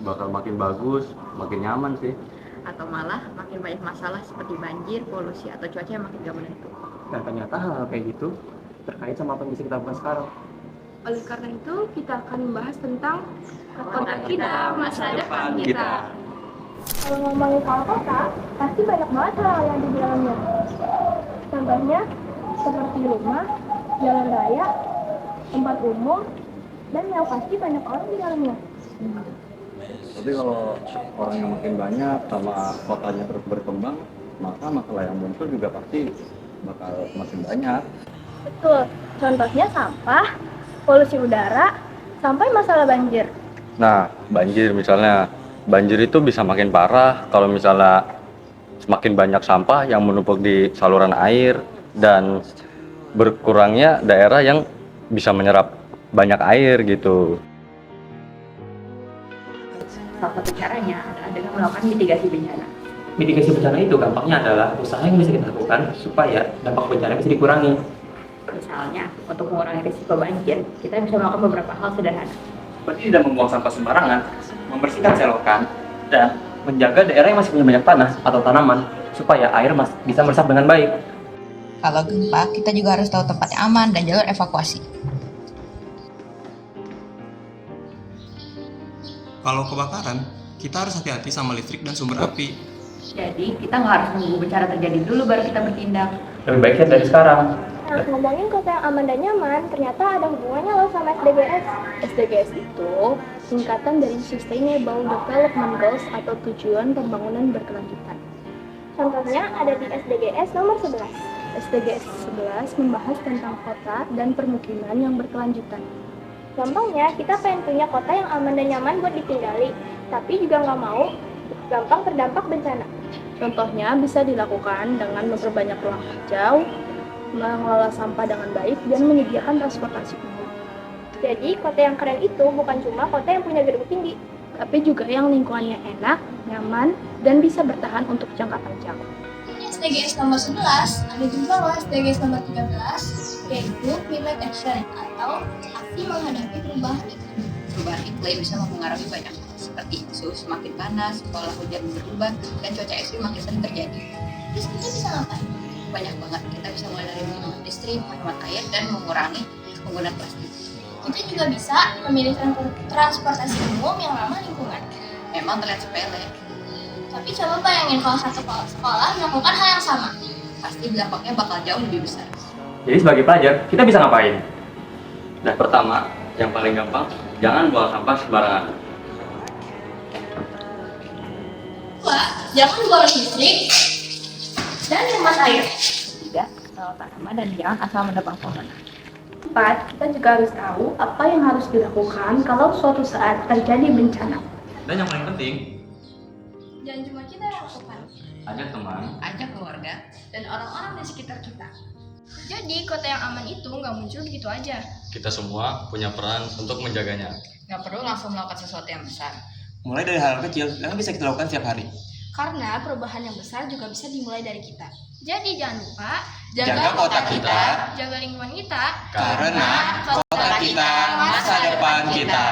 bakal makin bagus, makin nyaman sih. Atau malah makin banyak masalah seperti banjir, polusi, atau cuaca yang makin gak menentu. Dan ternyata hal-hal kayak gitu terkait sama apa yang bisa kita lakukan sekarang. Oleh karena itu, kita akan membahas tentang Kota kita, masa depan kita. Kalau ngomongin soal kota, pasti banyak banget hal yang ada di dalamnya. Contohnya, seperti rumah, jalan raya, tempat umum, dan yang pasti banyak orang di dalamnya. Tapi kalau orangnya makin banyak sama kotanya terus berkembang, maka masalah yang muncul juga pasti bakal makin banyak. Betul, contohnya sampah, polusi udara, sampai masalah banjir. Nah, banjir misalnya, banjir itu bisa makin parah kalau misalnya semakin banyak sampah yang menumpuk di saluran air dan berkurangnya daerah yang bisa menyerap banyak air gitu. Salah satu caranya adalah dengan melakukan mitigasi bencana. Mitigasi bencana itu gampangnya adalah usaha yang bisa kita lakukan supaya dampak bencana bisa dikurangi. Misalnya, untuk mengurangi risiko banjir, kita bisa melakukan beberapa hal sederhana. Seperti tidak membuang sampah sembarangan, membersihkan selokan, dan menjaga daerah yang masih punya banyak tanah atau tanaman supaya air bisa meresap dengan baik. Kalau gempa, kita juga harus tahu tempat yang aman dan jalur evakuasi. Kalau kebakaran, kita harus hati-hati sama listrik dan sumber api. Jadi, kita nggak harus menunggu bencana terjadi dulu baru kita bertindak. Lebih baik dari sekarang. Nah, ngomongin kota yang aman dan nyaman, ternyata ada hubungannya loh sama SDGs. SDGs itu singkatan dari Sustainable Development Goals atau tujuan pembangunan berkelanjutan. Contohnya ada di SDGs nomor 11. SDGs 11 membahas tentang kota dan permukiman yang berkelanjutan. Gampangnya, kita pengen punya kota yang aman dan nyaman buat ditinggali, tapi juga nggak mau gampang terdampak bencana. Contohnya bisa dilakukan dengan memperbanyak ruang hijau, mengelola sampah dengan baik, dan menyediakan transportasi umum. Jadi, kota yang keren itu bukan cuma kota yang punya gedung tinggi, tapi juga yang lingkungannya enak, nyaman, dan bisa bertahan untuk jangka panjang. SDGs nomor 11 ada juga loh SDGs nomor 13, yaitu Climate Action atau aksi menghadapi perubahan iklim. Perubahan iklim bisa mempengaruhi banyak hal, seperti suhu semakin panas, pola hujan berubah, dan cuaca ekstrim makin sering terjadi. Terus kita bisa ngapain? Banyak banget, kita bisa mulai dari menghemat listrik, menghemat air, dan mengurangi penggunaan plastik. Kita juga bisa memilih transportasi umum yang ramah lingkungan. Memang terlihat sepele, Tapi coba bayangin kalau satu sekolah melakukan hal yang sama. pasti dampaknya bakal jauh lebih besar. Jadi sebagai pelajar, kita bisa ngapain? Nah, pertama, yang paling gampang, jangan buang sampah sembarangan. Dua, jangan boros listrik dan hemat air. 3. Rawat tanaman dan jangan asal menebang pohon. 4. Kita juga harus tahu apa yang harus dilakukan kalau suatu saat terjadi bencana. Dan yang paling penting, Dan cuma kita yang lakukan. Ajak teman, Ajak keluarga, Dan orang-orang di sekitar kita. Jadi kota yang aman itu nggak muncul begitu aja. kita semua punya peran untuk menjaganya. nggak perlu langsung melakukan sesuatu yang besar. mulai dari hal kecil yang bisa kita lakukan setiap hari. Karena perubahan yang besar juga bisa dimulai dari kita. Jadi jangan lupa Jaga kota kita, jaga lingkungan kita, karena kota kita masa depan kita.